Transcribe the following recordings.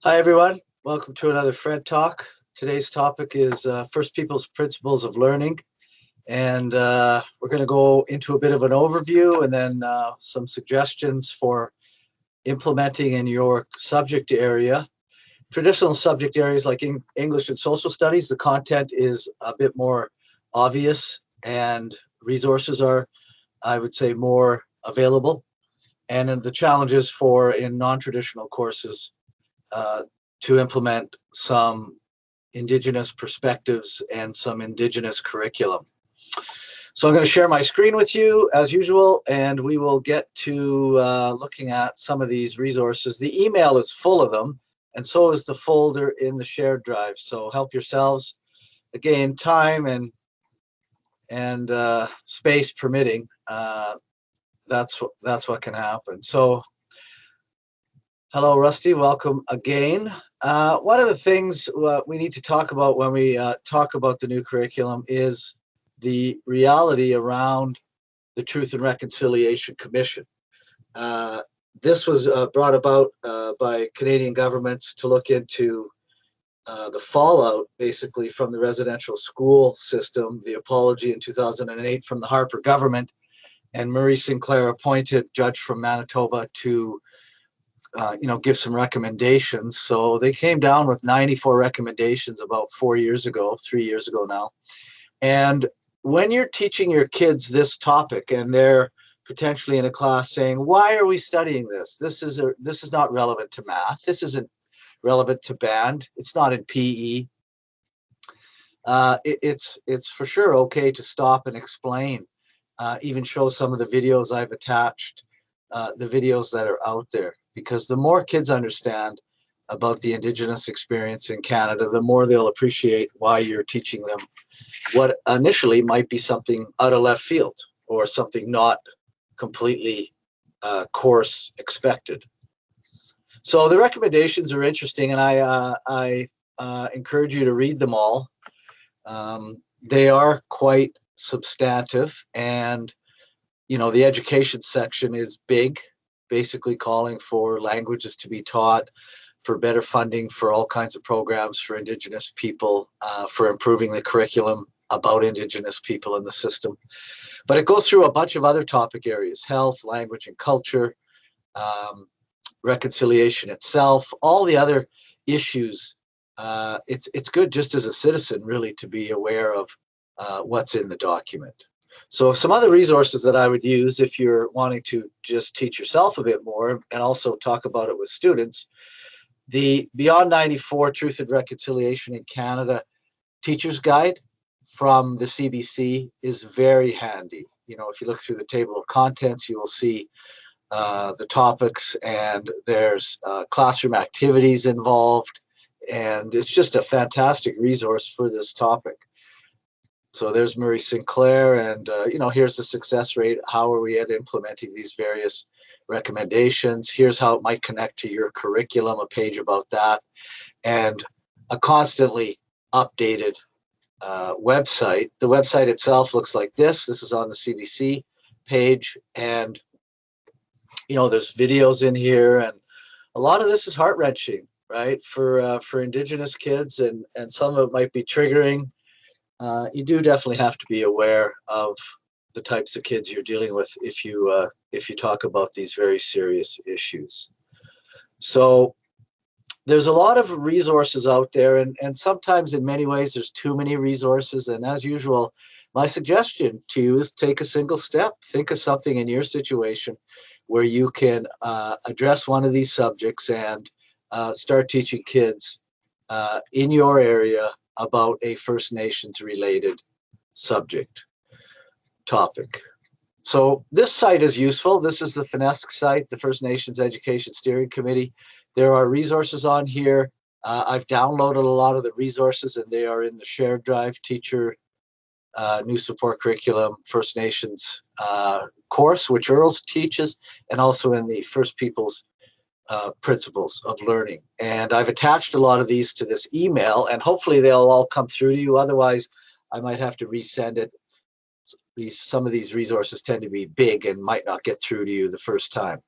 Hi, everyone. Welcome to another Fred Talk. Today's topic is First People's Principles of Learning. And we're going to go into a bit of an overview and then some suggestions for implementing in your subject area. Traditional subject areas like English and social studies, the content is a bit more obvious and resources are, I would say, more available. And then the challenges for in non-traditional courses uh, to implement some Indigenous perspectives and some Indigenous curriculum. So I'm going to share my screen with you as usual, and we will get to looking at some of these resources. The email is full of them, and so is the folder in the shared drive. So help yourselves. Again, time and space permitting, that's what can happen. So hello, Rusty. Welcome again. One of the things we need to talk about when we talk about the new curriculum is the reality around the Truth and Reconciliation Commission. This was brought about by Canadian governments to look into the fallout, basically, from the residential school system, the apology in 2008 from the Harper government, and Murray Sinclair appointed judge from Manitoba to give some recommendations. So they came down with 94 recommendations about 3 years ago now. And when you're teaching your kids this topic and they're potentially in a class saying, why are we studying this? This is not relevant to math. This isn't relevant to band. It's not in PE. It's for sure okay to stop and explain, even show some of the videos I've attached, the videos that are out there. Because the more kids understand about the Indigenous experience in Canada, the more they'll appreciate why you're teaching them what initially might be something out of left field or something not completely course expected. So the recommendations are interesting, and I encourage you to read them all. They are quite substantive, and the education section is big, basically calling for languages to be taught, for better funding for all kinds of programs for Indigenous people, for improving the curriculum about Indigenous people in the system. But it goes through a bunch of other topic areas: health, language and culture, reconciliation itself, all the other issues. It's good just as a citizen really to be aware of what's in the document. So some other resources that I would use if you're wanting to just teach yourself a bit more and also talk about it with students, the Beyond 94 Truth and Reconciliation in Canada Teacher's Guide from the CBC is very handy. If you look through the table of contents, you will see the topics, and there's classroom activities involved, and it's just a fantastic resource for this topic. So there's Murray Sinclair, and here's the success rate. How are we at implementing these various recommendations? Here's how it might connect to your curriculum, a page about that, and a constantly updated website. The website itself looks like this. This is on the CBC page, and there's videos in here, and a lot of this is heart-wrenching, right, for Indigenous kids, and some of it might be triggering. You do definitely have to be aware of the types of kids you're dealing with if you talk about these very serious issues. So there's a lot of resources out there, and sometimes in many ways there's too many resources. And as usual, my suggestion to you is take a single step. Think of something in your situation where you can address one of these subjects and start teaching kids in your area about a First Nations related topic. So this site is useful. This is the FNESC site, the First Nations Education Steering Committee. There are resources on here. I've downloaded a lot of the resources, and they are in the shared drive, teacher, new support curriculum, First Nations course, which Earls teaches, and also in the First Peoples principles of learning. And I've attached a lot of these to this email, and hopefully they'll all come through to you. Otherwise, I might have to resend it. Some of these resources tend to be big and might not get through to you the first time.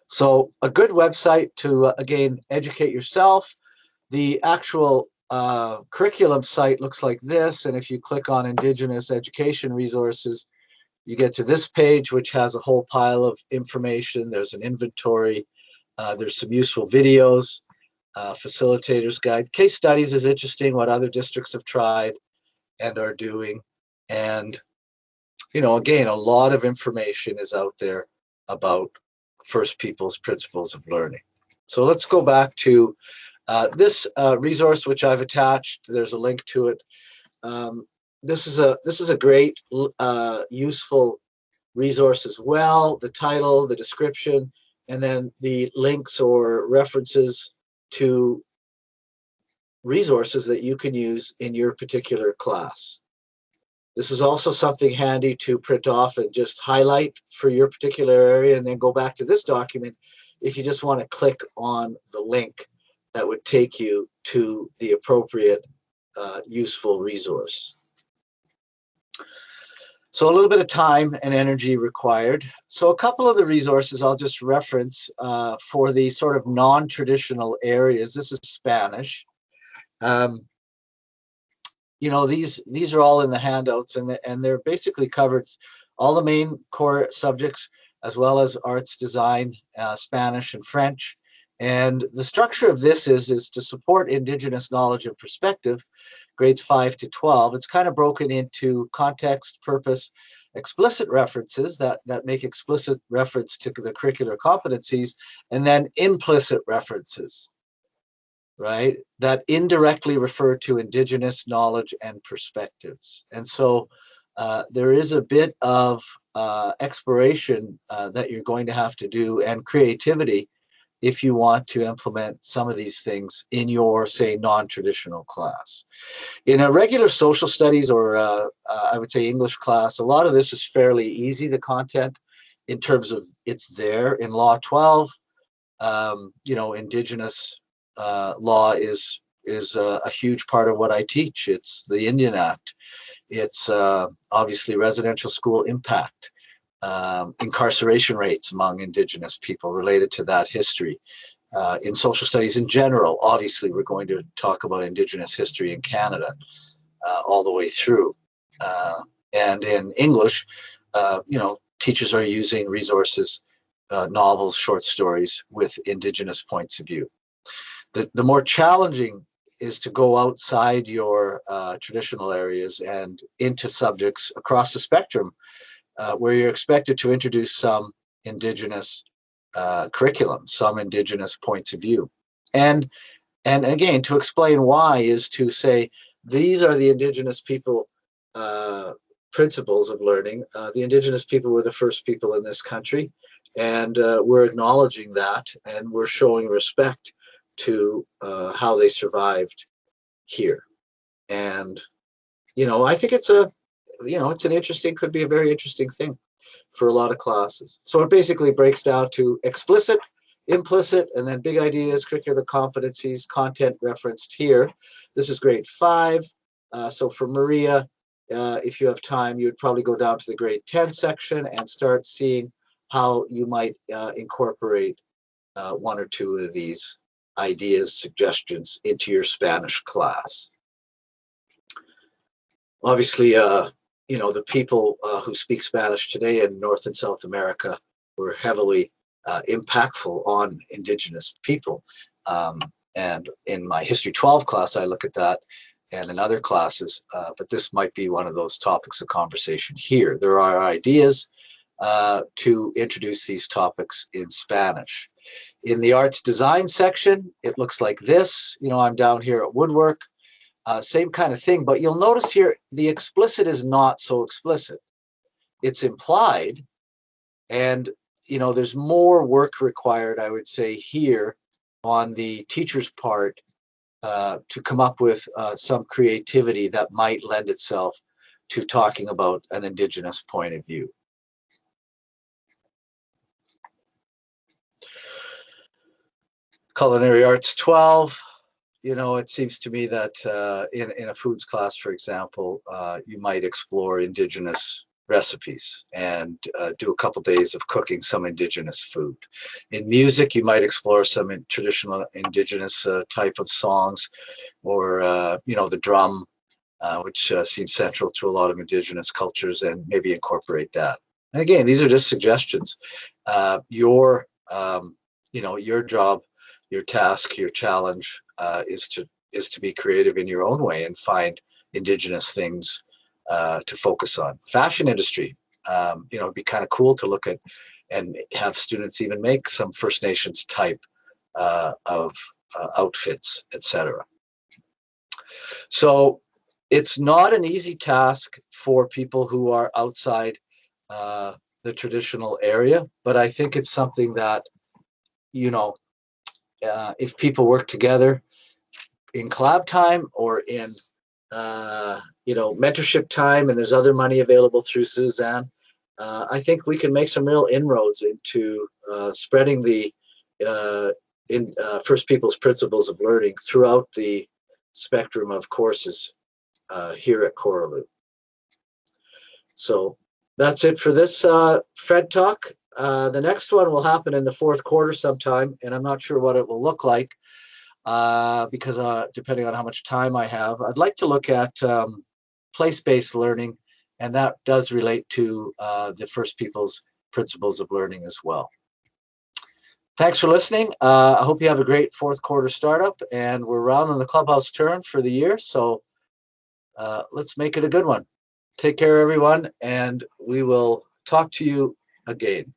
So a good website to, again, educate yourself. The actual curriculum site looks like this. And if you click on Indigenous Education Resources, you get to this page, which has a whole pile of information. There's an inventory. There's some useful videos, facilitator's guide. Case studies is interesting, what other districts have tried and are doing. And, you know, again, a lot of information is out there about First Peoples Principles of Learning. So let's go back to this resource, which I've attached. There's a link to it. This is a great, useful resource as well. The title, the description, and then the links or references to resources that you can use in your particular class. This is also something handy to print off and just highlight for your particular area, and then go back to this document if you just want to click on the link that would take you to the appropriate useful resource. So a little bit of time and energy required. So a couple of the resources I'll just reference for the sort of non-traditional areas. This is Spanish. You know, these are all in the handouts, and they're basically covered all the main core subjects, as well as arts, design, Spanish, and French. And the structure of this is to support Indigenous knowledge and perspective, grades 5 to 12. It's kind of broken into context, purpose, explicit references that make explicit reference to the curricular competencies, and then implicit references, right, that indirectly refer to Indigenous knowledge and perspectives. And so there is a bit of exploration that you're going to have to do, and creativity, if you want to implement some of these things in your, say, non-traditional class. In a regular social studies or I would say English class, a lot of this is fairly easy, the content, in terms of it's there. In Law 12, you know, Indigenous law is a huge part of what I teach. It's the Indian Act. It's obviously residential school impact. Incarceration rates among Indigenous people related to that history. In social studies in general, obviously, we're going to talk about Indigenous history in Canada all the way through. And in English, you know, teachers are using resources, novels, short stories with Indigenous points of view. The more challenging is to go outside your traditional areas and into subjects across the spectrum, where you're expected to introduce some Indigenous curriculum, some Indigenous points of view. And again, to explain why is to say, these are the Indigenous people principles of learning. The Indigenous people were the first people in this country, and we're acknowledging that, and we're showing respect to how they survived here. And, you know, I think it's it's an interesting, could be a very interesting thing for a lot of classes. So it basically breaks down to explicit, implicit, and then big ideas, curricular competencies, content referenced here. This is grade 5. So for Maria, if you have time, you would probably go down to the grade 10 section and start seeing how you might incorporate one or two of these ideas, suggestions into your Spanish class. Obviously, you know, the people who speak Spanish today in North and South America were heavily impactful on Indigenous people. And in my History 12 class, I look at that, and in other classes, but this might be one of those topics of conversation here. There are ideas to introduce these topics in Spanish. In the arts design section, it looks like this. You know, I'm down here at woodwork. Same kind of thing, but you'll notice here the explicit is not so explicit. It's implied, and you know, there's more work required, I would say, here on the teacher's part to come up with some creativity that might lend itself to talking about an Indigenous point of view. Culinary Arts 12. You know, it seems to me that in a foods class, for example, you might explore Indigenous recipes and do a couple days of cooking some indigenous food. In music, you might explore some traditional indigenous type of songs, or the drum, which seems central to a lot of indigenous cultures, and maybe incorporate that. And again, these are just suggestions. Your job, your task, your challenge is to be creative in your own way and find indigenous things to focus on. Fashion industry, it'd be kind of cool to look at and have students even make some First Nations type of outfits, etc. So it's not an easy task for people who are outside the traditional area, but I think it's something that, if people work together in collab time or in mentorship time, and there's other money available through Suzanne, I think we can make some real inroads into spreading the First Peoples Principles of Learning throughout the spectrum of courses here at Coraloo. So that's it for this Fred Talk. The next one will happen in the fourth quarter sometime, and I'm not sure what it will look like because depending on how much time I have, I'd like to look at place-based learning, and that does relate to the First Peoples Principles of Learning as well. Thanks for listening. I hope you have a great fourth quarter startup, and we're rounding the clubhouse turn for the year, so let's make it a good one. Take care, everyone, and we will talk to you again.